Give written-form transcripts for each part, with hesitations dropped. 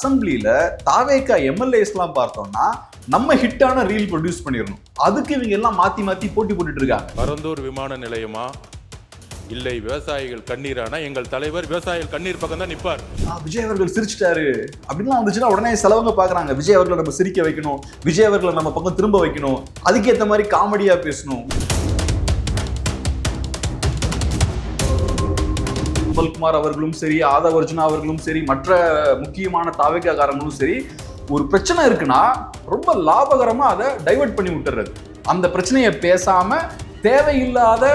அசம்பிளியில தாவேகா எம்எல்ஏஸ்லாம் பார்த்தோம்னா நம்ம ஹிட்டான ரீல் ப்ரொடியூஸ் பண்ணிடணும். அதுக்கு இவங்க எல்லாம் மாத்தி மாத்தி போட்டி போட்டுட்டு இருக்காங்க. பரந்தூர் விமான நிலையமா இல்லை விவசாயிகள் கண்ணீரானா எங்கள் தலைவர் விவசாயிகள் கண்ணீர் பக்கம் தான் நிற்பார். விஜய் அவர்கள் சிரிச்சிட்டாரு அப்படின்லாம் வந்துச்சுன்னா உடனே செலவங்க பாக்குறாங்க. விஜய் அவர்களை நம்ம சிரிக்க வைக்கணும், விஜய் அவர்களை நம்ம பக்கம் திரும்ப வைக்கணும், அதுக்கேற்ற மாதிரி காமெடியா பேசணும். நிர்மல்குமார் அவர்களும் சரி, ஆதவ் அர்ஜுனா அவர்களும் சரி, மற்ற முக்கியமான தாவேகாரங்களும் சரி, ஒரு பிரச்சனை இருக்குன்னா ரொம்ப லாபகரமா அதை டைவர்ட் பண்ணி விட்டுறது. அந்த பிரச்சனையை பேசாம தேவையில்லாத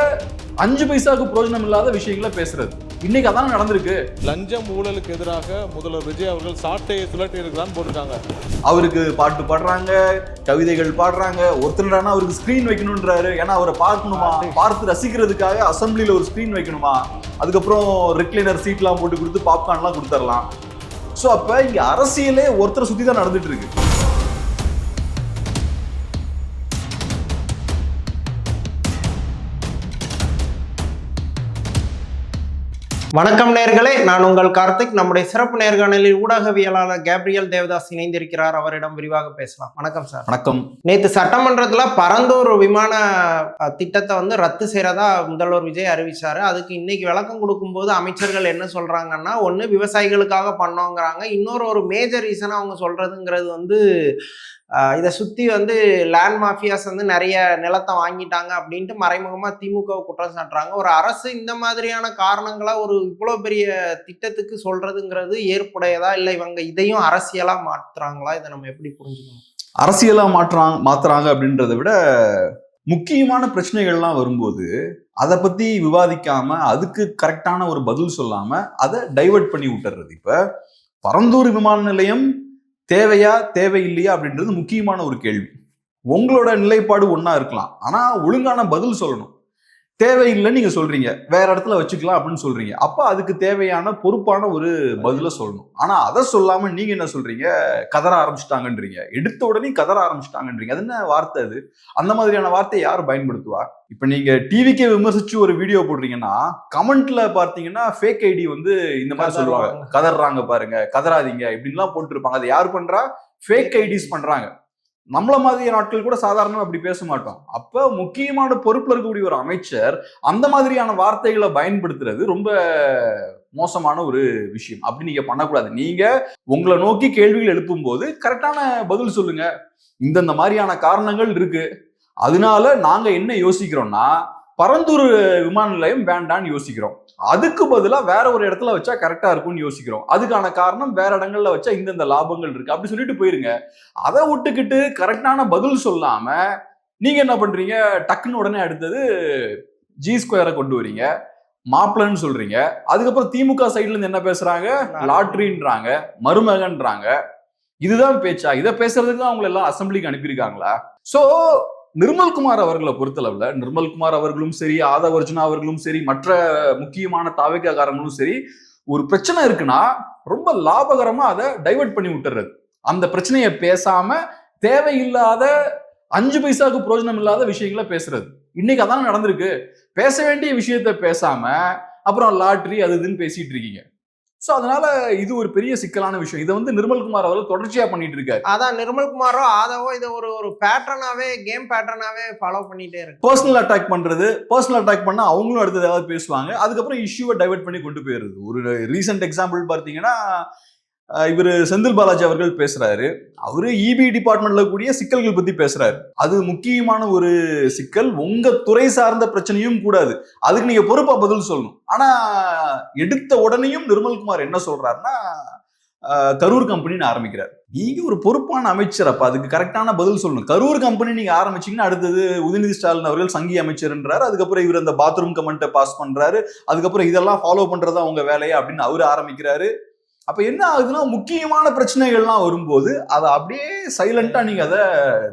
5 பைசாவுக்கு பிரயோஜனம் இல்லாத விஷயங்களை பேசுறது. இன்னைக்கு அதான் நடந்திருக்கு. லஞ்சம் ஊழலுக்கு எதிராக முதல்வர் விஜய் அவர்கள் சாட்டையை சுழட்டி இருக்கிறான்னு போட்டுருக்காங்க. அவருக்கு பாட்டு பாடுறாங்க, கவிதைகள் பாடுறாங்க. ஒருத்தர் அவருக்கு ஸ்கிரீன் வைக்கணும்ன்றாரு. ஏன்னா அவரை பார்க்கணுமா, பார்த்து ரசிக்கிறதுக்காக அசம்பிளியில ஒரு ஸ்கிரீன் வைக்கணுமா, அதுக்கப்புறம் ரெக்லைனர் சீட்லாம் போட்டு கொடுத்து பாப்கார்ன்லாம் கொடுத்துடலாம். ஸோ அப்ப இங்க அரசியலே ஒருத்தரை சுத்தி தான் நடந்துட்டு இருக்கு. வணக்கம் நேயர்களே, நான் உங்கள் கார்த்திக். நம்முடைய சிறப்பு நேர்காணலில் ஊடகவியலாளர் கேப்ரியல் தேவதாஸ் இணைந்திருக்கிறார். அவரிடம் விரிவாக பேசலாம். வணக்கம் சார். வணக்கம். நேற்று சட்டமன்றத்துல பரந்தூர் விமான திட்டத்தை ரத்து செய்யறதா முதல்வர் விஜய் அறிவிச்சாரு. அதுக்கு இன்னைக்கு விளக்கம் கொடுக்கும்போது அமைச்சர்கள் என்ன சொல்றாங்கன்னா, ஒண்ணு விவசாயிகளுக்காக பண்ணோங்கிறாங்க, இன்னொரு மேஜர் ரீசனா அவங்க சொல்றதுங்கிறது இதை சுற்றி லேண்ட் மாஃபியாஸ் நிறைய நிலத்தை வாங்கிட்டாங்க அப்படின்ட்டு மறைமுகமாக திமுக குற்றம் சாட்டுறாங்க. ஒரு அரசு இந்த மாதிரியான காரணங்களா இவ்வளோ பெரிய திட்டத்துக்கு சொல்றதுங்கிறது ஏற்புடையதா, இல்லை இவங்க இதையும் அரசியலாக மாற்றுறாங்களா? இதை நம்ம எப்படி புரிஞ்சுக்கணும்? அரசியலாக மாத்துறாங்க அப்படின்றத விட முக்கியமான பிரச்சனைகள்லாம் வரும்போது அதை பத்தி விவாதிக்காம அதுக்கு கரெக்டான ஒரு பதில் சொல்லாம அதை டைவர்ட் பண்ணி விட்டுறது. இப்ப பரந்தூர் விமான நிலையம் தேவையா தேவையில்லையா அப்படின்றது முக்கியமான ஒரு கேள்வி. உங்களோட நிலைப்பாடு ஒன்னா இருக்கலாம், ஆனா ஒழுங்கான பதில் சொல்லணும். தேவையில்லைன்னு நீங்க சொல்றீங்க, வேற இடத்துல வச்சுக்கலாம் அப்படின்னு சொல்றீங்க. அப்ப அதுக்கு தேவையான பொறுப்பான ஒரு பதில சொல்லணும். ஆனா அதை சொல்லாம நீங்க என்ன சொல்றீங்க, கதற ஆரம்பிச்சுட்டாங்கன்றீங்க, எடுத்த உடனே கதற ஆரம்பிச்சுட்டாங்கன்றீங்க. அது என்ன வார்த்தை? அது அந்த மாதிரியான வார்த்தையை யார் பயன்படுத்துவா? இப்ப நீங்க டிவிக்கே விமர்சிச்சு ஒரு வீடியோ போடுறீங்கன்னா கமெண்ட்ல பார்த்தீங்கன்னா ஃபேக் ஐடி இந்த மாதிரி சொல்லுவாங்க, கதறாங்க பாருங்க, கதறாதீங்க இப்படின்லாம் போட்டுருப்பாங்க. அதை யார் பண்றா? ஃபேக் ஐடிஸ் பண்றாங்க. நம்மள மாதிரியான நாட்கள் கூட சாதாரணமா அப்படி பேச மாட்டோம். அப்ப முக்கியமான பொறுப்புல இருக்கக்கூடிய ஒரு அமைச்சர் அந்த மாதிரியான வார்த்தைகளை பயன்படுத்துறது ரொம்ப மோசமான ஒரு விஷயம். அப்படி நீங்க பண்ணக்கூடாது. நீங்க உங்களை நோக்கி கேள்விகள் எழுப்பும் போது கரெக்டான பதில் சொல்லுங்க. இந்த மாதிரியான காரணங்கள் இருக்கு, அதனால நாங்க என்ன யோசிக்கிறோம்னா பரந்தூர் விமான நிலையம் வேண்டான்னு யோசிக்கிறோம், அதுக்கு பதிலா வேற ஒரு இடத்துல வச்சா கரெக்டா இருக்கும்னு யோசிக்கிறோம், அதுக்கான காரணம் வேற இடங்கள்ல வச்சா இந்த லாபங்கள் இருக்கு அப்படி சொல்லிட்டு போயிருங்க. அதை விட்டுக்கிட்டு கரெக்டான பதில் சொல்லாம நீங்க என்ன பண்றீங்க, டக்குன்னு உடனே அடுத்தது G2 கொண்டு வரீங்க, மாப்பிள்ளன்னு சொல்றீங்க. அதுக்கப்புறம் திமுக சைட்ல இருந்து என்ன பேசுறாங்க, லாட்ரின்றாங்க, மருமகன்றாங்க. இதுதான் பேச்சா? இதை பேசுறதுக்கு தான் அவங்க எல்லாம் அசம்பிளிக்கு அனுப்பியிருக்காங்களா? சோ நிர்மல்குமார் அவர்களை பொறுத்தளவுல, நிர்மல்குமார் அவர்களும் சரி, ஆதவ் அர்ஜுனா அவர்களும் சரி, மற்ற முக்கியமான தாவேகாரங்களும் சரி, ஒரு பிரச்சனை இருக்குன்னா ரொம்ப லாபகரமா அதை டைவர்ட் பண்ணி விட்டுறது. அந்த பிரச்சனையை பேசாம தேவையில்லாத 5 பைசாவுக்கு பிரயோஜனம் இல்லாத விஷயங்களை பேசுறது. இன்னைக்கு அதான் நடந்திருக்கு. பேச வேண்டிய விஷயத்த பேசாம அப்புறம் லாட்ரி அது இதுன்னு பேசிட்டு இருக்கீங்க. சோ அதனால இது ஒரு பெரிய சிக்கலான விஷயம். இதை நிர்மல்குமார் அவர்கள் தொடர்ச்சியா பண்ணிட்டு இருக்காரு. அதான் நிர்மல்குமாரோ ஆதவோ இதை ஒரு பேட்டர்னாவே, கேம் பேட்டர்னாவே ஃபாலோ பண்ணிட்டே இருக்கு. பர்சனல் அட்டாக் பண்றது, பர்சனல் அட்டாக் பண்ணா அவங்களும் அடுத்தது ஏதாவது பேசுவாங்க, அதுக்கப்புறம் இஷ்யூவை டைவர்ட் பண்ணி கொண்டு போயிருது. ஒரு ரீசெண்ட் எக்ஸாம்பிள் பார்த்தீங்கன்னா இவர் செந்தில் பாலாஜி அவர்கள் பேசுறாரு. அவரு இபி டிபார்ட்மெண்ட்ல கூடிய சிக்கல்கள் பத்தி பேசுறாரு. அது முக்கியமான ஒரு சிக்கல், உங்க துறை சார்ந்த பிரச்சனையும் கூடாது, அதுக்கு நீங்க பொறுப்பா பதில் சொல்லணும். ஆனா எடுத்த உடனேயும் நிர்மல்குமார் என்ன சொல்றாருன்னா கரூர் கம்பெனின்னு ஆரம்பிக்கிறார். நீங்க ஒரு பொறுப்பான அமைச்சர், அப்ப அதுக்கு கரெக்டான பதில் சொல்லணும். கரூர் கம்பெனி நீங்க ஆரம்பிச்சீங்கன்னா அடுத்தது உதயநிதி ஸ்டாலின் அவர்கள் சங்கி அமைச்சர்ன்றாரு, அதுக்கப்புறம் இவர் அந்த பாத்ரூம் கமெண்ட்டை பாஸ் பண்றாரு, அதுக்கப்புறம் இதெல்லாம் ஃபாலோ பண்றதா உங்க வேலையா அப்படின்னு அவரு ஆரம்பிக்கிறாரு. அப்ப என்ன ஆகுதுன்னா முக்கியமான பிரச்சனைகள்லாம் வரும்போது அதை அப்படியே சைலண்டா நீங்க அதை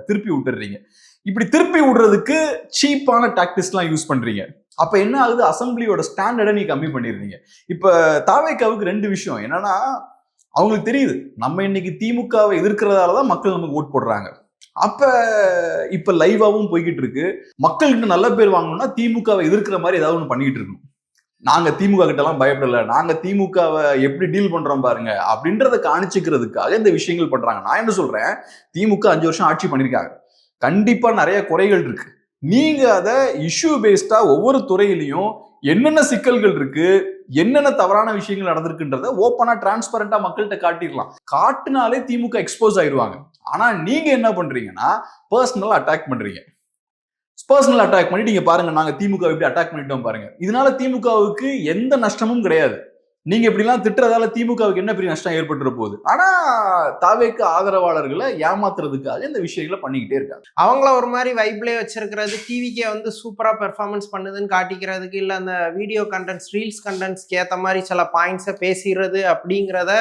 திருப்பி விட்டுறீங்க. இப்படி திருப்பி விடுறதுக்கு சீப்பான டாக்டிக்ஸ்லாம் யூஸ் பண்றீங்க. அப்ப என்ன ஆகுது, அசம்பிளியோட ஸ்டாண்டர்டை நீங்க கம்மி பண்ணிடுறீங்க. இப்ப தாவேகாவுக்கு 2 விஷயம் என்னன்னா, அவங்களுக்கு தெரியுது நம்ம இன்னைக்கு திமுகவை எதிர்க்கிறதாலதான் மக்கள் நமக்கு ஓட் போடுறாங்க. அப்ப இப்ப லைவாவும் போய்கிட்டு இருக்கு, மக்கள்கிட்ட நல்ல பேர் வாங்கணும்னா திமுகவை எதிர்க்கிற மாதிரி ஏதாவது ஒண்ணு பண்ணிட்டு இருக்கணும். நாங்க திமுக கிட்ட எல்லாம் பயப்படல, நாங்க திமுகவை எப்படி டீல் பண்றோம் பாருங்க அப்படின்றத காணிச்சுக்கிறதுக்காக இந்த விஷயங்கள் பண்றாங்க. நான் என்ன சொல்றேன், திமுக 5 வருஷம் ஆட்சி பண்ணிருக்காங்க, கண்டிப்பா நிறைய குறைகள் இருக்கு. நீங்க அதை இஷ்யூ பேஸ்டா ஒவ்வொரு துறையிலையும் என்னென்ன சிக்கல்கள் இருக்கு, என்னென்ன தவறான விஷயங்கள் நடந்திருக்குன்றத ஓப்பனா டிரான்ஸ்பரண்டா மக்கள்கிட்ட காட்டிடலாம். காட்டுனாலே திமுக எக்ஸ்போஸ் ஆயிடுவாங்க. ஆனா நீங்க என்ன பண்றீங்கன்னா பர்சனலா அட்டாக் பண்றீங்க. பர்சனல் அட்டாக் பண்ணி நீங்க பாருங்க நாங்க திமுக எப்படி அட்டாக் பண்ணிட்டோம் பாருங்க. இதனால திமுகவுக்கு எந்த நஷ்டமும் கிடையாது. நீங்க இப்படி எல்லாம் திட்டுறதால திமுகவுக்கு என்ன பெரிய நஷ்டம் ஏற்பட்டுற போகுது. ஆனா தாவேக்கு ஆதரவாளர்களை ஏமாத்துறதுக்காக இந்த விஷயங்களை பண்ணிக்கிட்டே இருக்காங்க. அவங்கள ஒரு மாதிரி வைப்லேயே வச்சிருக்கிறது, டிவிக்கே வந்து சூப்பரா பெர்ஃபார்மன்ஸ் பண்ணுதுன்னு காட்டிக்கிறதுக்கு, இல்ல அந்த வீடியோ கண்டென்ட்ஸ் ரீல்ஸ் கண்டென்ட்ஸ்க்கு ஏத்த மாதிரி சில பாயிண்ட்ஸை பேசிடுறது அப்படிங்கிறத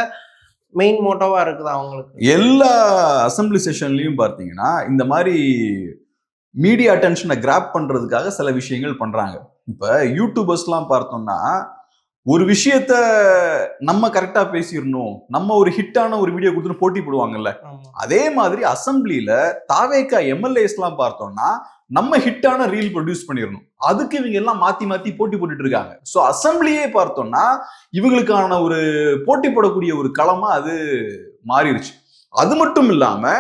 மெயின் மோட்டோவா இருக்குது அவங்களுக்கு. எல்லா அசம்பிளி செஷன்லயும் பார்த்தீங்கன்னா இந்த மாதிரி மீடியா அட்டென்ஷனை கிராப் பண்றதுக்காக சில விஷயங்கள் பண்றாங்க. இப்ப யூடியூபர்ஸ்லாம் பார்த்தோம்னா ஒரு விஷயத்த நம்ம கரெக்டா பேசிடணும், நம்ம ஒரு ஹிட்டான ஒரு வீடியோ கொடுத்துட்டு போட்டி போடுவாங்கல்ல, அதே மாதிரி அசம்பிளியில தாவேகா எம்எல்ஏஸ் எல்லாம் பார்த்தோம்னா நம்ம ஹிட்டான ரீல் ப்ரொடியூஸ் பண்ணிடணும், அதுக்கு இவங்க எல்லாம் மாத்தி மாத்தி போட்டி போட்டுட்டு இருக்காங்க. ஸோ அசம்பிளியே பார்த்தோம்னா இவங்களுக்கான ஒரு போட்டி போடக்கூடிய ஒரு களமா அது மாறிடுச்சு. அது மட்டும் இல்லாம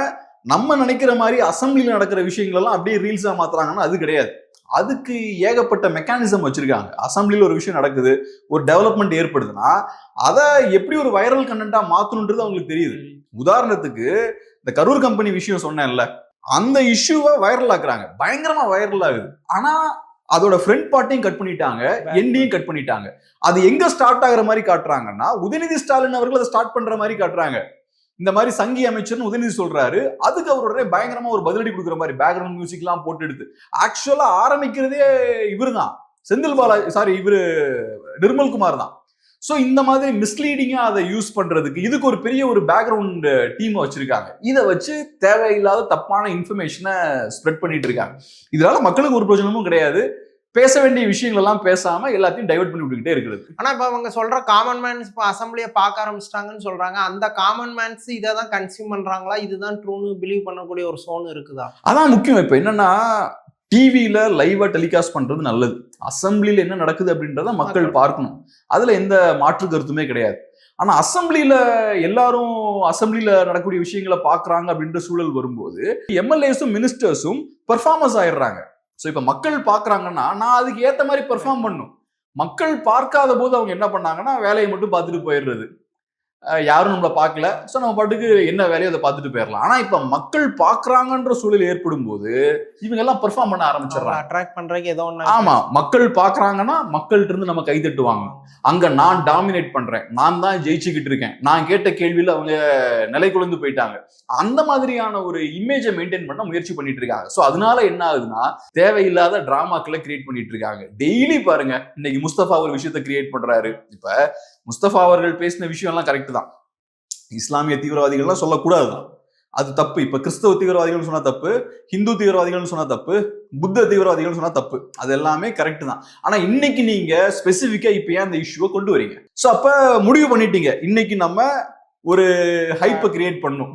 நம்ம நினைக்கிற மாதிரி அசம்பிளியில் நடக்கிற விஷயங்கள் எல்லாம் அப்படியே ரீல்ஸா மாத்துறாங்கன்னா அது கிடையாது. அதுக்கு ஏகப்பட்ட மெக்கானிசம் வச்சிருக்காங்க. அசம்பிளியில் ஒரு விஷயம் நடக்குது, ஒரு டெவலப்மெண்ட் ஏற்படுதுன்னா அதை எப்படி ஒரு வைரல் கண்டென்ட்டா மாத்தணுன்றது அவங்களுக்கு தெரியுது. உதாரணத்துக்கு இந்த கரூர் கம்பெனி விஷயம் சொன்னேன்ல, அந்த இஷ்யூவை வைரல் ஆக்குறாங்க, பயங்கரமா வைரல் ஆகுது. ஆனா அதோட ஃப்ரண்ட் பார்ட்டையும் கட் பண்ணிட்டாங்க, எண்டையும் கட் பண்ணிட்டாங்க. அது எங்க ஸ்டார்ட் ஆகுற மாதிரி காட்டுறாங்கன்னா உதயநிதி ஸ்டாலின் அவர்கள் அதை ஸ்டார்ட் பண்ற மாதிரி காட்டுறாங்க. இந்த மாதிரி சங்கி அமைச்சர்னு உதயநிதி சொல்றாரு, அதுக்கு அவரோட பயங்கரமா ஒரு பதிலடி கொடுக்குற மாதிரி பேக்ரவுண்ட் மியூசிக் எல்லாம் போட்டு எடுத்து ஆக்சுவலா ஆரம்பிக்கிறதே இவரு தான், செந்தில் பாலாஜி, சாரி இவரு நிர்மல்குமார் தான். ஸோ இந்த மாதிரி மிஸ்லீடிங்கா அதை யூஸ் பண்றதுக்கு இதுக்கு ஒரு பெரிய ஒரு பேக்ரவுண்ட் டீமை வச்சிருக்காங்க. இதை வச்சு தேவையில்லாத தப்பான இன்ஃபர்மேஷனை ஸ்ப்ரெட் பண்ணிட்டு இருக்காங்க. இதனால மக்களுக்கு ஒரு பிரயோஜனமும் கிடையாது. பேச வேண்டிய விஷயங்கள் எல்லாம் பேசாம எல்லாத்தையும் டைவர்ட் பண்ணி விட்டுக்கிட்டே இருக்கிறது. ஆனா இப்ப அவங்க சொல்ற காமன் மேன்ஸ் இப்ப அசம்பிளியை பார்க்க ஆரம்பிச்சிட்டாங்கன்னு சொல்றாங்க. அந்த காமன் மேன்ஸ் இதை தான் கன்சியூம் பண்றாங்களா, இதுதான் ட்ரூன்னு பிலீவ் பண்ணக்கூடிய ஒரு சோன் இருக்குதா? அதான் முக்கியம். இப்ப என்னன்னா டிவியில லைவா டெலிகாஸ்ட் பண்றது நல்லது. அசம்பிளியில என்ன நடக்குது அப்படின்றத மக்கள் பார்க்கணும், அதுல எந்த மாற்று கருத்துமே கிடையாது. ஆனா அசம்பிளியில எல்லாரும் அசம்பிளியில நடக்கக்கூடிய விஷயங்களை பாக்குறாங்க அப்படின்ற சூழல் வரும்போது எம்எல்ஏஸும் மினிஸ்டர்ஸும் பெர்ஃபார்மன்ஸ் ஆயிடுறாங்க. ஸோ இப்போ மக்கள் பார்க்குறாங்கன்னா நான் அதுக்கு ஏற்ற மாதிரி பெர்ஃபார்ம் பண்ணும். மக்கள் பார்க்காத போது அவங்க என்ன பண்ணாங்கன்னா வேலையை மட்டும் பார்த்துட்டு போயிடுறது, யாரும் நம்மளை பார்க்கல, ஸோ நம்ம பாட்டுக்கு என்ன வேலையோ அதை பார்த்துட்டு போயிடலாம். ஆனால் இப்போ மக்கள் பார்க்குறாங்கன்ற சூழல் ஏற்படும் போது இவங்க எல்லாம் பெர்ஃபார்ம் பண்ண ஆரம்பிச்சிடறாங்க, அட்ராக்ட் பண்றதுக்கு ஏதோ ஒன்று. ஆமா, மக்கள் பார்க்குறாங்கன்னா மக்கள்கிட்ட இருந்து நம்ம கை தட்டுவாங்க. அங்க நான் டாமினேட் பண்றேன், நான் தான் ஜெயிச்சுக்கிட்டு இருக்கேன், நான் கேட்ட கேள்வியில அவங்க நிலை குலைந்து போயிட்டாங்க, அந்த மாதிரியான ஒரு இமேஜை மெயின்டைன் பண்ண முயற்சி பண்ணிட்டு இருக்காங்க. ஸோ அதனால என்ன ஆகுதுன்னா தேவையில்லாத டிராமாக்களை கிரியேட் பண்ணிட்டு இருக்காங்க. டெய்லி பாருங்க, இன்னைக்கு முஸ்தபா ஒரு விஷயத்த கிரியேட் பண்றாரு. இப்ப முஸ்தபா அவர்கள் பேசின விஷயம் எல்லாம் கரெக்ட் தான், இஸ்லாமிய தீவிரவாதிகள்லாம் சொல்லக்கூடாதுதான், அது தப்பு. இப்ப கிறிஸ்தவ தீவிரவாதிகள் சொன்னா தப்பு, ஹிந்து தீவிரவாதிகள் சொன்னா தப்பு, புத்த தீவிரவாதிகள் சொன்னா தப்பு, அது எல்லாமே கரெக்ட் தான். ஆனா இன்னைக்கு நீங்க ஸ்பெசிபிக்கா இப்ப ஏன் அந்த இஷ்யூவை கொண்டு வரீங்க? சோ அப்ப முடிவு பண்ணிட்டீங்க, இன்னைக்கு நம்ம ஒரு ஹைப்பை கிரியேட் பண்ணும்,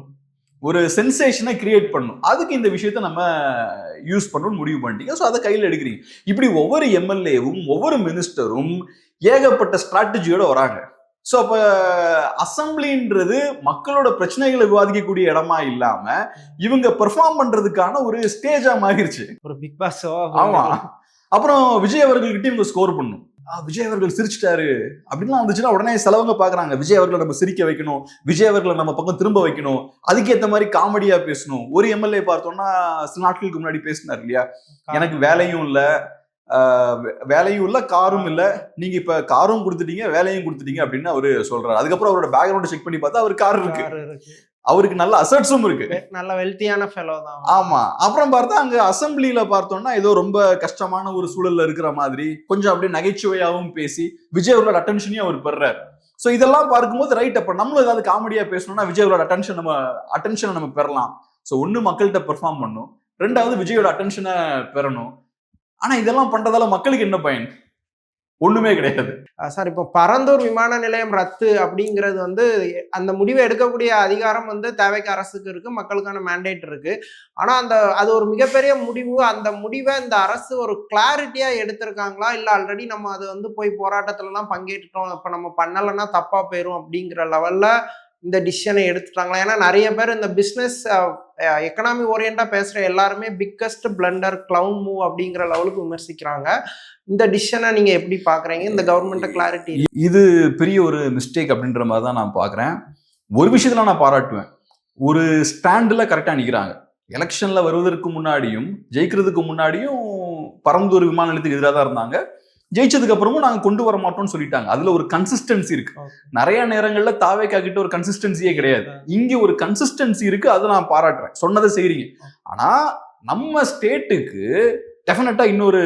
ஒரு சென்சேஷனை கிரியேட் பண்ணும், அதுக்கு இந்த விஷயத்த நம்ம யூஸ் பண்ணணும்னு முடிவு பண்ணிட்டீங்க. ஸோ அதை கையில் எடுக்கிறீங்க. இப்படி ஒவ்வொரு எம்எல்ஏவும் ஒவ்வொரு மினிஸ்டரும் ஏகப்பட்ட ஸ்ட்ராட்டஜியோட வராங்க. ஸோ அப்போ அசம்பிளின்றது மக்களோட பிரச்சனைகளை விவாதிக்கக்கூடிய இடமா இல்லாம இவங்க பெர்ஃபார்ம் பண்றதுக்கான ஒரு ஸ்டேஜா மாறிடுச்சு, ஒரு பிக் பாஸ். ஆமா. அப்புறம் விஜய் அவர்கள்கிட்ட இவங்க ஸ்கோர் பண்ணும், விஜய் அவர்கள் சிரிச்சிட்டாரு அப்படின்லாம் வந்துச்சுன்னா உடனே செலவங்க பாக்குறாங்க, விஜய் அவர்களை நம்ம சிரிக்க வைக்கணும், விஜய் அவர்களை நம்ம பக்கம் திரும்ப வைக்கணும், அதுக்கேற்ற மாதிரி காமெடியா பேசணும். ஒரு எம்எல்ஏ பார்த்தோம்னா சில நாட்களுக்கு முன்னாடி பேசினார் இல்லையா, எனக்கு வேலையும் இல்லை, வேலையும் இல்ல, காரும் இல்ல, நீங்க இப்ப காரும் கொடுத்துட்டீங்க வேலையும் கொடுத்துட்டீங்க அப்படின்னு அவரு சொல்றாரு. அதுக்கப்புறம் அவரோட பேக்ரவுண்ட் செக் பண்ணி பார்த்தா அவர் கார் இருக்கு, அவருக்கு நல்ல அசட்ஸும் இருக்கு, நல்ல வெல்த்தியான ஃபெலோ தான். ஆமா. அப்புறம் பார்த்தா அங்க அசம்பிளியில பார்த்தோம்னா ஏதோ ரொம்ப கஷ்டமான ஒரு சூழல்ல இருக்கிற மாதிரி கொஞ்சம் அப்படியே நகைச்சுவையாவும் பேசி விஜய் அவரோட அட்டென்ஷனையும் அவர் பெறாரு. ஸோ இதெல்லாம் பார்க்கும்போது ரைட், அப்ப நம்மளும் ஏதாவது காமெடியா பேசணும்னா விஜயோட அட்டென்ஷனை நம்ம பெறலாம். ஸோ ஒண்ணு மக்கள்கிட்ட பெர்ஃபார்ம் பண்ணும், ரெண்டாவது விஜயோட அட்டென்ஷனை பெறணும். ஆனா இதெல்லாம் பண்றதால மக்களுக்கு என்ன பயன்? ஒண்ணுமே கிடையாது. சார் இப்போ பரந்தூர் விமான நிலையம் ரத்து அப்படிங்கிறது வந்து அந்த முடிவை எடுக்கக்கூடிய அதிகாரம் வந்து தேவைக்கு அரசுக்கு இருக்கு, மக்களுக்கான மேண்டேட் இருக்கு. ஆனா அது ஒரு மிகப்பெரிய முடிவு. அந்த முடிவை இந்த அரசு ஒரு கிளாரிட்டியா எடுத்திருக்காங்களா, இல்ல ஆல்ரெடி நம்ம அது வந்து போய் போராட்டத்துல எல்லாம் பங்கேற்றுட்டோம், இப்ப நம்ம பண்ணலைன்னா தப்பா போயிரும் அப்படிங்கிற லெவல்ல இந்த டிசிஷனை எடுத்துட்டாங்களா? ஏன்னா நிறைய பேர் இந்த பிஸ்னஸ் எக்கனாமி ஓரியண்டா பேசுற எல்லாருமே பிக்கஸ்ட் பிளண்டர் கிளவுன் மூவ் அப்படிங்கிற லெவலுக்கு விமர்சிக்கிறாங்க. இந்த டிசிஷனை நீங்க எப்படி பாக்குறீங்க? இந்த கவர்மெண்ட் கிளாரிட்டி இது பெரிய ஒரு மிஸ்டேக் அப்படின்ற மாதிரி தான் நான் பாக்குறேன். ஒரு விஷயத்துல நான் பாராட்டுவேன், ஒரு ஸ்டாண்ட்ல கரெக்டா நிக்கிறாங்க. எலெக்ஷன்ல வருவதற்கு முன்னாடியும் ஜெயிக்கிறதுக்கு முன்னாடியும் பரந்தூர் விமான நிலையத்துக்கு எதிராக தான் இருந்தாங்க. ஜெயிச்சதுக்கு அப்புறமும் நாங்க கொண்டு வர மாட்டோம்னு சொல்லிட்டாங்க. அதுல ஒரு கன்சிஸ்டன்சி இருக்கு. நிறைய நேரங்கள்ல தாவேக்கா கிட்ட ஒரு கன்சிஸ்டன்சியே கிடையாது. இங்க ஒரு கன்சிஸ்டன்சி இருக்கு, அதை நான் பாராட்டுறேன். சொன்னதை செய்றீங்க. ஆனா நம்ம ஸ்டேட்டுக்கு டெஃபினட்டா இன்னொரு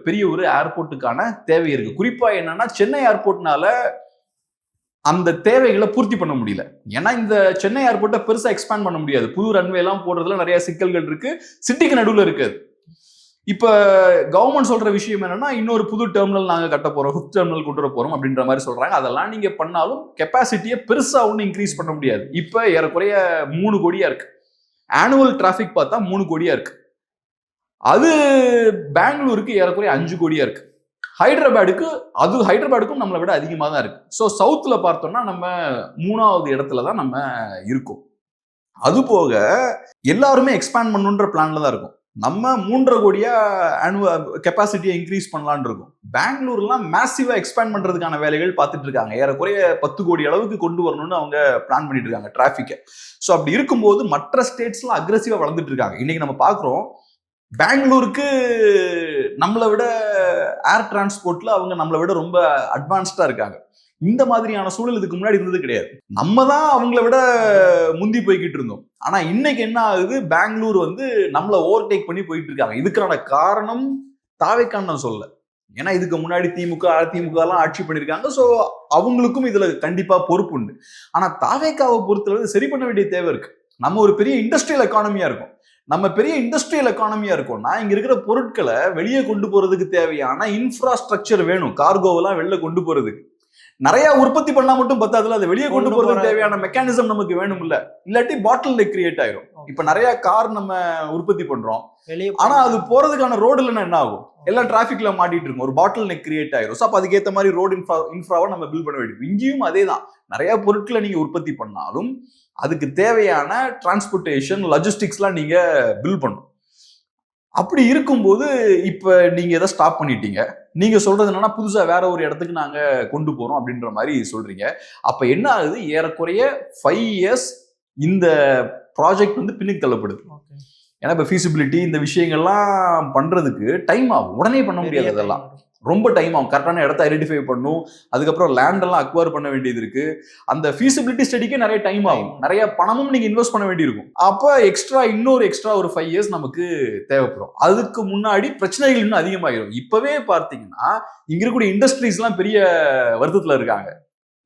பெரிய ஒரு ஏர்போர்ட்டுக்கான தேவை இருக்கு. குறிப்பா என்னன்னா சென்னை ஏர்போர்ட்னால அந்த தேவைகளை பூர்த்தி பண்ண முடியல. ஏன்னா இந்த சென்னை ஏர்போர்ட்டை பெருசா எக்ஸ்பேண்ட் பண்ண முடியாது. புது ரன்வே எல்லாம் போடுறதுல நிறைய சிக்கல்கள் இருக்கு, சிட்டிக்கு நடுவில் இருக்கு. இப்ப கவர்மெண்ட் சொல்ற விஷயம் என்னன்னா, இன்னொரு புது டெர்மினல் நாங்க கட்ட போறோம், 5th டெர்மினல் கொண்டு வர போறோம் அப்படின்ற மாதிரி சொல்றாங்க. அதெல்லாம் நீங்க பண்ணாலும் கெப்பாசிட்டியை பெருசா ஒன்னும் இன்க்ரீஸ் பண்ண முடியாது. இப்ப ஏறக்குறைய 3 கோடியா இருக்கு. ஆனுவல் டிராபிக் பார்த்தா 3 கோடியா இருக்கு. அது பெங்களூருக்கு ஏறக்குறைய 5 கோடியா இருக்கு. ஹைதராபாடுக்கும் நம்மளை விட அதிகமாக தான் இருக்கு. ஸோ சவுத்துல பார்த்தோம்னா நம்ம 3வது இடத்துல தான் நம்ம இருக்கோம். அது போக எல்லாருமே எக்ஸ்பேண்ட் பண்ணுன்ற பிளான்ல தான் இருக்கும். நம்ம 3.5 கோடியா கெப்பாசிட்டியை இன்க்ரீஸ் பண்ணலான் இருக்கோம். பெங்களூர்லாம் மேசிவா எக்ஸ்பேண்ட் பண்றதுக்கான வேலைகள் பார்த்துட்டு இருக்காங்க. ஏறக்குறைய 10 கோடி அளவுக்கு கொண்டு வரணும்னு அவங்க பிளான் பண்ணிட்டு இருக்காங்க டிராபிக்கை. ஸோ அப்படி இருக்கும்போது மற்ற ஸ்டேட்ஸ்லாம் அக்ரெசிவா வளர்ந்துட்டு இருக்காங்க. இன்னைக்கு நம்ம பார்க்குறோம், பெங்களூருக்கு நம்மளை விட ஏர் டிரான்ஸ்போர்ட்ல அவங்க நம்மளை விட ரொம்ப அட்வான்ஸ்டா இருக்காங்க. இந்த மாதிரியான சூழல் இதுக்கு முன்னாடி இருந்தது கிடையாது. நம்ம தான் அவங்கள விட முந்தி போய்கிட்டு இருந்தோம். ஆனா இன்னைக்கு என்ன ஆகுது, பெங்களூர் வந்து நம்மளை ஓவர்டேக் பண்ணி போயிட்டு இருக்காங்க. இதுக்கான காரணம் தாவேக்கான்னு நான் சொல்ல. ஏன்னா இதுக்கு முன்னாடி திமுக அதிமுக எல்லாம் ஆட்சி பண்ணிருக்காங்க. ஸோ அவங்களுக்கும் இதுல கண்டிப்பா பொறுப்பு உண்டு. ஆனா தாவேக்காவை பொறுத்தளவு சரி பண்ண வேண்டிய தேவை இருக்கு. நம்ம ஒரு பெரிய இண்டஸ்ட்ரியல் எக்கானமியா இருக்கும். நம்ம பெரிய இண்டஸ்ட்ரியல் எக்கானமியா இருக்கோம்னா இங்க இருக்கிற பொருட்களை வெளியே கொண்டு போறதுக்கு தேவையான இன்ஃப்ராஸ்ட்ரக்சர் வேணும். கார்கோவெல்லாம் வெளில கொண்டு போறதுக்கு நிறைய உற்பத்தி பண்ணா மட்டும் பத்தாதுல, அதை வெளியே கொண்டு போறதுக்கு தேவையான மெக்கானிசம் நமக்கு வேணும் இல்ல, இல்லாட்டி பாட்டில் நெக் கிரியேட் ஆயிரும். இப்ப நிறைய கார் நம்ம உற்பத்தி பண்றோம், ஆனா அது போறதுக்கான ரோடுல என்ன ஆகும், எல்லாம் டிராபிக்ல மாட்டிட்டு இருக்கும், ஒரு பாட்டில் நெக் கிரியேட் ஆயிரும். ஸோ அப்ப அதுக்கேற்ற மாதிரி ரோடு இன்ஃப்ராவை நம்ம பில்ட் பண்ண வேண்டியது. இங்கேயும் அதே தான், நிறைய பொருட்களை நீங்க உற்பத்தி பண்ணாலும் அதுக்கு தேவையான டிரான்ஸ்போர்ட்டேஷன் லாஜிஸ்டிக்ஸ்லாம் நீங்க பில்ட் பண்ணணும். அப்படி இருக்கும்போது இப்ப நீங்க எதை ஸ்டாப் பண்ணிட்டீங்க. நீங்க சொல்றது என்னன்னா புதுசா வேற ஒரு இடத்துக்கு நாங்க கொண்டு போறோம் அப்படின்ற மாதிரி சொல்றீங்க. அப்ப என்ன ஆகுது, ஏறக்குறைய 5 years இந்த ப்ராஜெக்ட் வந்து பின்னுக்கு தள்ளப்படுது. ஏன்னா இப்ப ஃபீசிபிலிட்டி இந்த விஷயங்கள்லாம் பண்றதுக்கு டைம் ஆகும், உடனே பண்ண முடியாது. அதெல்லாம் ரொம்ப டைம் ஆகும். கரெக்டான இடத்த ஐடென்டிஃபை பண்ணும், அதுக்கப்புறம் லேண்ட் எல்லாம் அக்வயர் பண்ண வேண்டியது இருக்கு. அந்த ஃபீசிபிலிட்டி ஸ்டடிக்கே நிறைய டைம் ஆகும், நிறைய பணமும் நீங்க இன்வெஸ்ட் பண்ண வேண்டியிருக்கும். அப்ப எக்ஸ்ட்ரா ஒரு 5 years நமக்கு தேவைப்படும். அதுக்கு முன்னாடி பிரச்சனைகள் இன்னும் அதிகமாகிடும். இப்பவே பார்த்தீங்கன்னா இங்க இருக்கக்கூடிய இண்டஸ்ட்ரீஸ் எல்லாம் பெரிய வருத்தத்துல இருக்காங்க.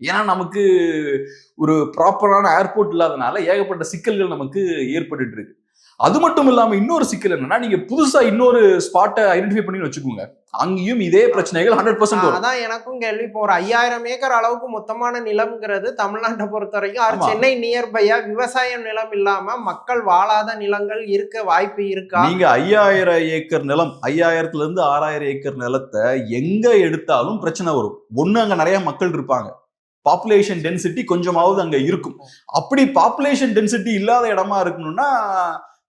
ஏன்னா நமக்கு ஒரு ப்ராப்பரான ஏர்போர்ட் இல்லாதனால ஏகப்பட்ட சிக்கல்கள் நமக்கு ஏற்பட்டு இருக்கு. அது மட்டும் இல்லாம இன்னொரு சிக்கல் என்னன்னா, நீங்க புதுசா இன்னொரு ஸ்பாட்டை ஐடென்டிஃபை பண்ணி வச்சுக்கோங்க, அங்கேயும் இதே பிரச்சனைகள் 100% வரும். அதான் எனக்கும் கேள்வி. இப்போ ஒரு 5000 ஏக்கர் அளவுக்கு மொத்தமான நிலம்ங்கிறது தமிழ்நாட்டை பொறுத்த வரைக்கும் சென்னை நியர்பையா விவசாய நிலம் இல்லாம மக்கள் வாழாத நிலங்கள் இருக்க வாய்ப்பு இருக்கா? நீங்க 5000 ஏக்கர் நிலம், 5000ல இருந்து 6000 ஏக்கர் நிலத்தை எங்க எடுத்தாலும் பிரச்சனை வரும். ஒண்ணு, அங்க நிறைய மக்கள் இருப்பாங்க, பாப்புலேஷன் டென்சிட்டி கொஞ்சமாவது அங்க இருக்கும். அப்படி பாப்புலேஷன் டென்சிட்டி இல்லாத இடமா இருக்கணும்னா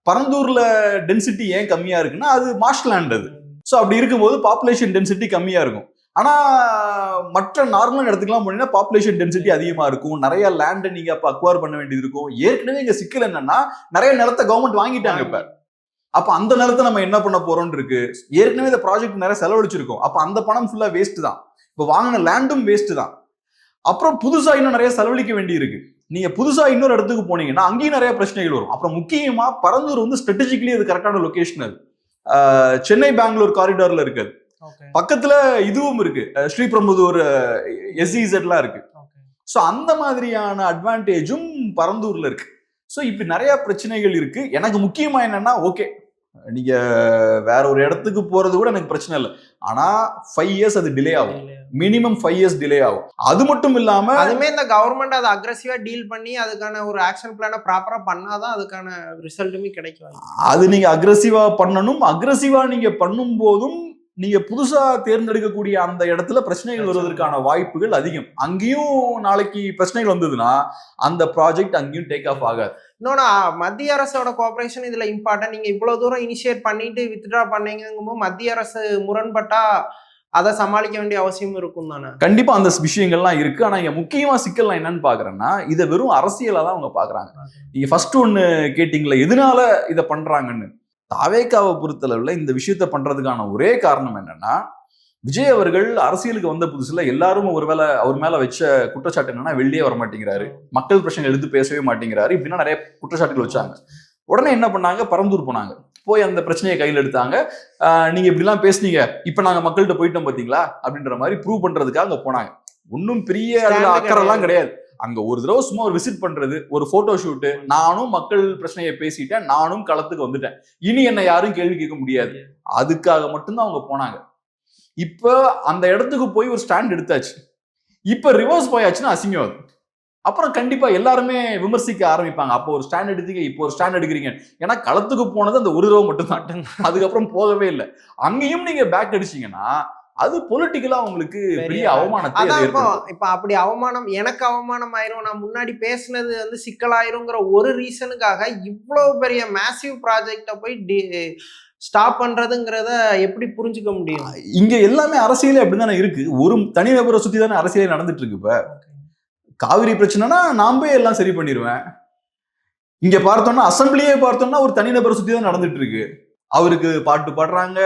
பரந்தூர்ல டென்சிட்டி ஏன் கம்மியா இருக்குன்னா அது மார்ஷ்லேண்ட் அது. ஸோ அப்படி இருக்கும்போது பாப்புலேஷன் டென்சிட்டி கம்மியா இருக்கும். ஆனா மற்ற நார்மல் இடத்துக்குலாம் போனீங்கன்னா பாப்புலேஷன் டென்சிட்டி அதிகமா இருக்கும், நிறைய லேண்டை நீங்க அப்ப அக்வயர் பண்ண வேண்டியது இருக்கும். ஏற்கனவே இங்க சிக்கல் என்னன்னா நிறைய நிலத்தை கவர்மெண்ட் வாங்கிட்டாங்க. இப்ப அப்ப அந்த நிலத்தை நம்ம என்ன பண்ண போறோம்னு இருக்கு. ஏற்கனவே இந்த ப்ராஜெக்ட் நிறைய செலவழிச்சிருக்கோம், அப்ப அந்த பணம் ஃபுல்லா வேஸ்ட் தான். இப்ப வாங்கின லேண்டும் வேஸ்ட் தான். அப்புறம் புதுசா இன்னும் நிறைய செலவழிக்க வேண்டி இருக்கு. நீங்க புதுசா இன்னொரு இடத்துக்கு போனீங்கன்னா அங்கேயும் நிறைய பிரச்சனைகள் வரும். அப்புறம் முக்கியமா பரந்தூர் வந்து ஸ்ட்ராட்டஜிக்கலி அது கரெக்டான லொகேஷன். அது சென்னை பெங்களூர் காரிடார்ல இருக்கு. பக்கத்துல இதுவும் இருக்கு, ஸ்ரீபெரும்புதூர் SEZலாம் இருக்கு. ஸோ அந்த மாதிரியான அட்வான்டேஜும் பரந்தூர்ல இருக்கு. ஸோ இப்படி நிறைய பிரச்சனைகள் இருக்கு. எனக்கு முக்கியமா என்னன்னா, ஓகே நீங்க வேற ஒரு இடத்துக்கு போறது கூட எனக்கு பிரச்சனை இல்லை, ஆனா 5 years அது டிலே ஆகும். மினிமம் 5 years டிலே ஆகும். அது மட்டும் இல்லாம அதுமே இந்த கவர்மெண்ட் அதை அக்ரெசிவா டீல் பண்ணி அதுக்கான ஒரு ஆக்ஷன் பிளானை ப்ராப்பரா பண்ணாதான் அதுக்கான ரிசல்ட்டுமே கிடைக்கும். அது நீங்க அக்ரெசிவா பண்ணணும். அக்ரெசிவா நீங்க பண்ணும் போதும் நீங்க புதுசா தேர்ந்தெடுக்கக்கூடிய அந்த இடத்துல பிரச்சனைகள் வருவதற்கான வாய்ப்புகள் அதிகம். அங்கேயும் நாளைக்கு பிரச்சனைகள் வந்ததுன்னா அந்த ப்ராஜெக்ட் அங்கேயும் டேக் ஆஃப் ஆகாது. இன்னொன்னு மத்திய அரசோட கோஆபரேஷன் இதுல இம்பார்ட்டன்ட். நீங்க இவ்வளவு தூரம் இனிஷியேட் பண்ணிட்டு வித்ட்ரா பண்ணீங்கும்போது மத்திய அரசு முரண்பட்டா அதை சமாளிக்க வேண்டிய அவசியம் இருக்கும் தானே. கண்டிப்பா அந்த விஷயங்கள்லாம் இருக்கு. ஆனா இங்க முக்கியமா சிக்கல் என்னன்னு பாக்குறேன்னா இதை வெறும் அரசியலா தான் அவங்க பாக்குறாங்க. நீங்க ஃபர்ஸ்ட் ஒன்னு கேட்டீங்களா எதனால இதை பண்றாங்கன்னு. தாவேகாவை பொறுத்தளவுல இந்த விஷயத்த பண்றதுக்கான ஒரே காரணம் என்னன்னா விஜய் அவர்கள் அரசியலுக்கு வந்த புதுசுல எல்லாரும் ஒருவேளை அவர் மேல வச்ச குற்றச்சாட்டு என்னன்னா வெளியே வர மாட்டேங்கிறாரு, மக்கள் பிரச்சனை எடுத்து பேசவே மாட்டேங்கிறாரு, இப்படின்னா நிறைய குற்றச்சாட்டுகள் வச்சாங்க. உடனே என்ன பண்ணாங்க, பரந்தூர் போனாங்க, போய் அந்த பிரச்சனையை கையில் எடுத்தாங்க. நீங்க இப்படிலாம் பேசுனீங்க, இப்ப நாங்க மக்கள்கிட்ட போயிட்டோம் பாத்தீங்களா அப்படின்ற மாதிரி ப்ரூவ் பண்றதுக்காக அங்க போனாங்க. ஒன்னும் பெரிய அக்கறைலாம் கிடையாது. அங்க ஒரு தடவை சும்மா ஒரு விசிட் பண்றது, ஒரு போட்டோ ஷூட், நானும் மக்கள் பிரச்சனையை பேசிட்டேன், நானும் களத்துக்கு வந்துட்டேன், இனி என்ன யாரும் கேள்வி கேட்க முடியாது, அதுக்காக மட்டும்தான் அவங்க போனாங்க. இப்ப அந்த இடத்துக்கு போய் ஒரு ஸ்டாண்ட் எடுத்தாச்சு, இப்ப ரிவர்ஸ் போயாச்சுன்னா அசிங்கம். அப்புறம் கண்டிப்பா எல்லாருமே விமர்சிக்க ஆரம்பிப்பாங்க. அப்போ ஒரு ஸ்டாண்ட் எடுத்தீங்க, இப்போ ஒரு ஸ்டாண்ட் எடுக்கிறீங்க. ஏன்னா களத்துக்கு போனது அந்த ஒரு தடவை மட்டும் தான், அதுக்கப்புறம் போகவே இல்லை. அங்கேயும் நீங்க பேக் அடிச்சீங்கன்னா அது பொலிட்டிக்கலா உங்களுக்கு பெரிய அவமானத்தை ஏற்படுத்தும். இப்ப அப்படி அவமானம், எனக்கு அவமானம் ஆயிரும், நான் முன்னாடி பேசினது வந்து சிக்கலாயிருங்கிற ஒரு ரீசனுக்காக இவ்வளவு பெரிய மேசிவ் ப்ராஜெக்ட போய் ஸ்டாப் பண்றதுங்கிறத எப்படி புரிஞ்சுக்க முடியும்? இங்க எல்லாமே அரசியலே அப்படிதானே இருக்கு. ஒரு தனிநபரை சுத்தி தானே அரசியலே நடந்துட்டு இருக்கு. இப்ப காவிரி பிரச்சனைனா நான் போய் எல்லாம் சரி பண்ணிடுவேன். இங்க பார்த்தோம்னா அசம்பிளியே பார்த்தோம்னா ஒரு தனிநபரை சுத்தி தான் நடந்துட்டு இருக்கு. அவருக்கு பாட்டு பாடுறாங்க,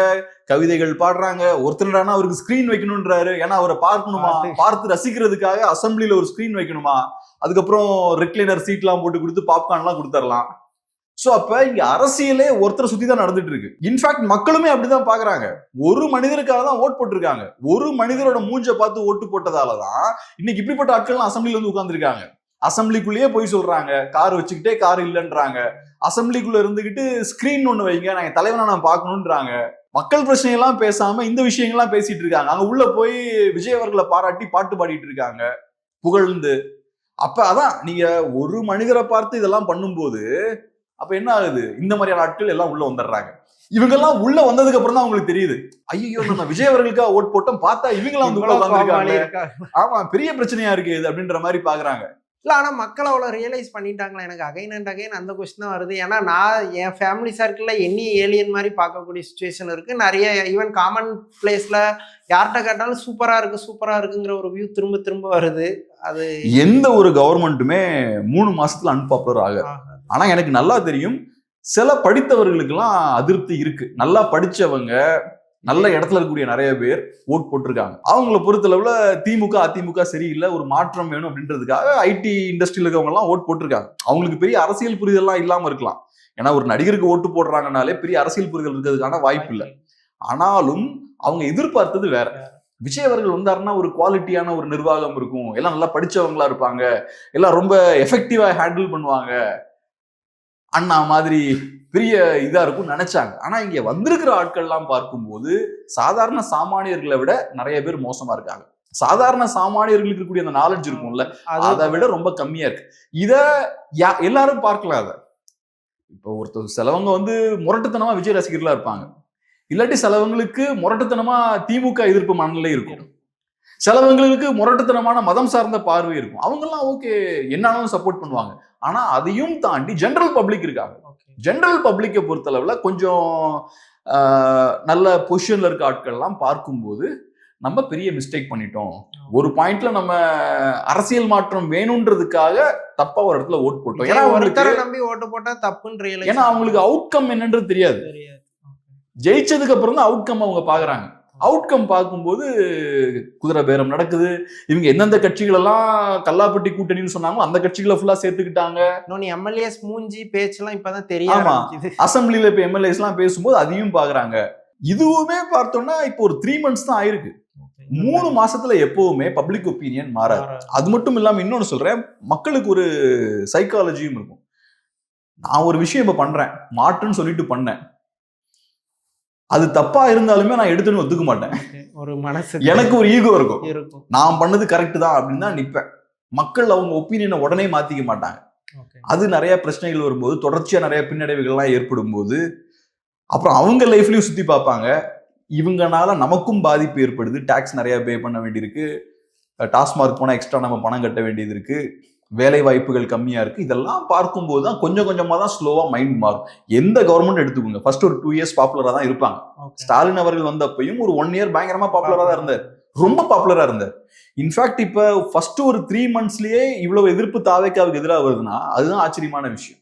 கவிதைகள் பாடுறாங்க, ஒருத்தர் அவருக்கு ஸ்கிரீன் வைக்கணும்ன்றாரு. ஏன்னா அவரை பார்க்கணுமா, பார்த்து ரசிக்கிறதுக்காக அசம்பிளில ஒரு ஸ்கிரீன் வைக்கணுமா, அதுக்கப்புறம் ரெக்லைனர் சீட் எல்லாம் போட்டு கொடுத்து பாப்கார்ன் எல்லாம் கொடுத்துடலாம். சோ அப்ப இங்க அரசியலே ஒருத்தர் சுத்தி தான் நடந்துட்டு இருக்கு. இன்ஃபேக்ட் மக்களுமே அப்படிதான் பாக்குறாங்க. ஒரு மனிதருக்காக தான் ஓட்டு போட்டிருக்காங்க. ஒரு மனிதரோட மூஞ்ச பார்த்து ஓட்டு போட்டதாலதான் இன்னைக்கு இப்படிப்பட்ட ஆட்கள் அசம்பிளில வந்து உட்கார்ந்துருக்காங்க. அசம்பிளிக்குள்ளேயே போய் சொல்றாங்க, கார் வச்சுக்கிட்டே கார் இல்லைன்றாங்க. அசம்பிளிக்குள்ள இருந்துகிட்டு ஸ்கிரீன் ஒண்ணு வைங்க, நாங்க தலைவனை நான் பார்க்கணும்ன்றாங்க. மக்கள் பிரச்சனையெல்லாம் பேசாம இந்த விஷயங்கள்லாம் பேசிட்டு இருக்காங்க. அங்க உள்ள போய் விஜய் அவர்களை பாராட்டி பாட்டு பாடிட்டு இருக்காங்க புகழ்ந்து. அப்ப அதான் நீங்க ஒரு மனிதரை பார்த்து இதெல்லாம் பண்ணும்போது அப்ப என்ன ஆகுது, இந்த மாதிரியான ஆட்கள் எல்லாம் உள்ள வந்துடுறாங்க. இவங்க எல்லாம் உள்ள வந்ததுக்கு அப்புறம் தான் அவங்களுக்கு தெரியுது, ஐயோ நம்ம விஜய் அவர்களுக்காக ஓட் போட்டோம், பார்த்தா இவங்க எல்லாம் வந்து உள்ள உட்கார்ந்திருக்காங்க, ஆமா பெரிய பிரச்சனையா இருக்கு இது அப்படின்ற மாதிரி பாக்குறாங்க. இல்லை, ஆனால் மக்கள் அவ்வளோ ரியலைஸ் பண்ணிட்டாங்களா? எனக்கு அகைன் அண்ட் அகைன் அந்த கொஸ்டின் தான் வருது. ஏன்னா நான் என் ஃபேமிலி சர்க்கிளில் என்னையும் ஏலியன் மாதிரி பார்க்கக்கூடிய சுச்சுவேஷன் இருக்குது. நிறைய ஈவன் காமன் பிளேஸில் யார்கிட்ட கேட்டாலும் சூப்பராக இருக்குங்கிற ஒரு வியூ திரும்ப திரும்ப வருது. அது எந்த ஒரு கவர்மெண்ட்டுமே 3 மாசத்துல அன்பாப்புலர் ஆகாது. ஆனா எனக்கு நல்லா தெரியும், சில படித்தவர்களுக்கெல்லாம் அதிருப்தி இருக்கு. நல்லா படிச்சவங்க, நல்ல இடத்துல இருக்கக்கூடிய நிறைய பேர் ஓட் போட்டிருக்காங்க. அவங்கள பொறுத்தளவுல திமுக அதிமுக சரியில்லை, ஒரு மாற்றம் வேணும் அப்படின்றதுக்காக ஐடி இண்டஸ்ட்ரியில இருக்கவங்க எல்லாம் ஓட் போட்டிருக்காங்க. அவங்களுக்கு பெரிய அரசியல் புரிதல்லாம் இல்லாம இருக்கலாம். ஏன்னா ஒரு நடிகருக்கு ஓட்டு போடுறாங்கனாலே பெரிய அரசியல் புரிதல் இருக்கிறதுக்கான வாய்ப்பு இல்லை. ஆனாலும் அவங்க எதிர்பார்த்தது வேற. விஜய் அவர்கள் வந்தாருன்னா ஒரு குவாலிட்டியான ஒரு நிர்வாகம் இருக்கும், எல்லாம் நல்லா படிச்சவங்களா இருப்பாங்க, எல்லாம் ரொம்ப எஃபெக்டிவா ஹேண்டில் பண்ணுவாங்க, அண்ணா மாதிரி பெரிய இதா இருக்கும் நினைச்சாங்க. ஆனா இங்க வந்திருக்கிற ஆட்கள் எல்லாம் பார்க்கும்போது சாதாரண சாமானியர்களை விட நிறைய பேர் மோசமா இருக்காங்க. சாதாரண சாமானியர்களுக்கு இருக்கக்கூடிய அந்த நாலேஜ் இருக்கும்ல, அதை விட ரொம்ப கம்மியா இருக்கு. இத எல்லாரும் பார்க்கலாம். அத இப்போ ஒருத்தர் சிலவங்க வந்து முரட்டுத்தனமா விஜய் ரசிகர்களா இருப்பாங்க, இல்லாட்டி சிலவங்களுக்கு முரட்டுத்தனமா திமுக எதிர்ப்பு மனநிலை இருக்கும், சிலவங்களுக்கு முரட்டுத்தனமான மதம் சார்ந்த பார்வை இருக்கும். அவங்க எல்லாம் ஓகே என்னாலும் சப்போர்ட் பண்ணுவாங்க. ஆனா அதையும் தாண்டி ஜெனரல் பப்ளிக் இருக்காங்க. ஜெனரல் பப்ளிக்கை பொறுத்தளவுல கொஞ்சம் நல்ல பொசிஷன்ல இருக்க ஆட்கள் எல்லாம் பார்க்கும்போது நம்ம பெரிய மிஸ்டேக் பண்ணிட்டோம், ஒரு பாயிண்ட்ல நம்ம அரசியல் மாற்றம் வேணும்ன்றதுக்காக தப்பா ஒரு இடத்துல ஓட்டு போட்டோம். ஏன்னா ஒருத்தரை நம்பி ஓட்டு போட்டா தப்புன்ற, ஏன்னா அவங்களுக்கு அவுட்கம் என்னன்றது தெரியாது. ஜெயிச்சதுக்கு அப்புறம் தான் அவுட்கம் அவங்க பாக்குறாங்க. அவுட்கம் பார்க்கும்போது குதிரை பேரம் நடக்குது. இவங்க எந்தெந்த கட்சிகள் எல்லாம் கல்லாப்பட்டி கூட்டணின்னு சொன்னாங்களோ அந்த கட்சிகளை ஃபுல்லா சேர்த்துக்கிட்டாங்க. எம்எல்ஏஸ் மூஞ்சி பேச்செல்லாம் இப்பதான் தெரியாம, அசம்பிளில இப்ப எம்எல்ஏஸ் எல்லாம் பேசும்போது அதையும் பாக்குறாங்க. இதுவுமே பார்த்தோம்னா இப்போ ஒரு 3 months தான் ஆயிருக்கு. 3 மாசத்துல எப்பவுமே பப்ளிக் ஒப்பீனியன் மாறாது. அது மட்டும் இல்லாம இன்னொன்னு சொல்றேன், மக்களுக்கு ஒரு சைக்காலஜியும் இருக்கும். நான் ஒரு விஷயம் இப்ப பண்றேன், மாற்றுன்னு சொல்லிட்டு பண்ணேன், அது தப்பா இருந்தாலுமே நான் எடுத்துன்னு ஒத்துக்க மாட்டேன். ஒரு மனசு எனக்கு ஒரு ஈகோ இருக்கும். இருக்கும். நான் பண்ணது கரெக்ட் தான் அப்படின்னு தான் நிற்பேன். மக்கள் அவங்க ஒப்பீனியனை உடனே மாத்திக்க மாட்டாங்க. அது நிறைய பிரச்சனைகள் வரும்போது, தொடர்ச்சியா நிறைய பின்னடைவுகள்லாம் ஏற்படும் போது, அப்புறம் அவங்க லைஃப்லயும் சுத்தி பார்ப்பாங்க. இவங்கனால நமக்கும் பாதிப்பு ஏற்படுது. டாக்ஸ் நிறைய பே பண்ண வேண்டியிருக்கு. டாஸ்மார்க் போனா எக்ஸ்ட்ரா நம்ம பணம் கட்ட வேண்டியது இருக்கு. வேலை வாய்ப்புகள் கம்மியா இருக்கு. இதெல்லாம் பார்க்கும்போது தான் கொஞ்சம் கொஞ்சமா தான் ஸ்லோவா மைண்ட் மாறும். எந்த கவர்மெண்ட் எடுத்துக்கோங்க, ஃபர்ஸ்ட் ஒரு 2 இயர்ஸ் பாப்புலரா தான் இருப்பாங்க. ஸ்டாலின் அவர்கள் வந்தப்பையும் ஒரு 1 இயர் பயங்கரமா பாப்புலரா தான் இருந்தார். ரொம்ப பாப்புலரா இருந்தார். இன்ஃபேக்ட் இப்ப ஃபர்ஸ்ட் ஒரு 3 மந்த்ஸ்லயே இவ்வளவு எதிர்ப்பு தாவேக்காவுக்கு எதிராக வருதுன்னா அதுதான் ஆச்சரியமான விஷயம்.